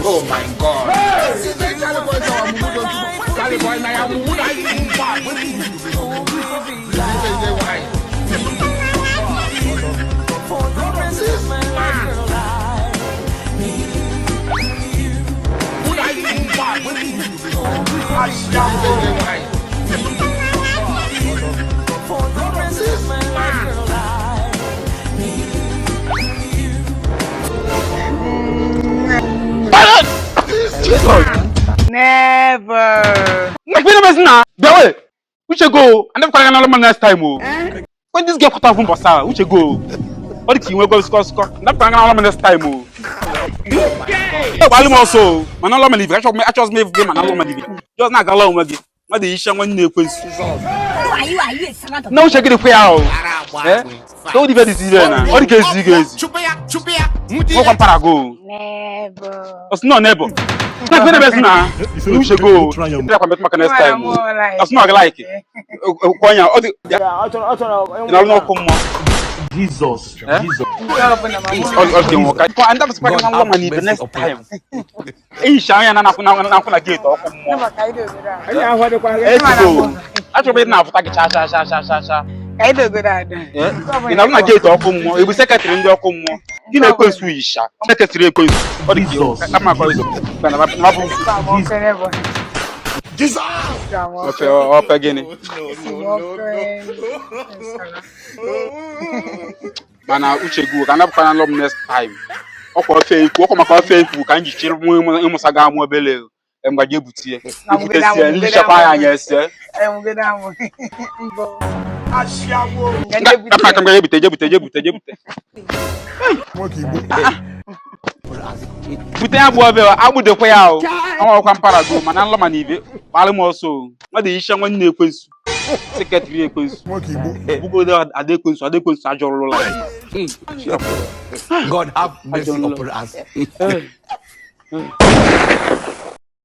Oh my God. Never. We should go. I never call another next time. When this girl cut off from Bossa, we should go. What the king will go score. Never call another next time. I'm also. Man, I'm leaving. I just made game and I'm leaving. Just not alone with it. What the issue when you no, check it out. Don't even see them. What the case is? What can Parago? Never. It's not never. Not very best now. You should go. Next time. That's not like it. Jesus. And that was quite a long money the next time. Hey, Shaggi, and I'm not going to get off. I should be now for Cha. I do good at I'm not get off. It was secretary in your home. You know, Swish. Secretary, what is yours? I'm not going to. Jesus. Up again. Man, I wish you can have a long next time. Okay, fake, walk on my coffee, can you chill more Saga more belly? And my Jibuti. Yes, sir. I'm good. Putain, I would play out. I want Parago, man, I'm Lamanive. Palam also. What the issue when you quiz? Secretary quiz. Who go there at the quiz, or the quiz, God have mercy upon us.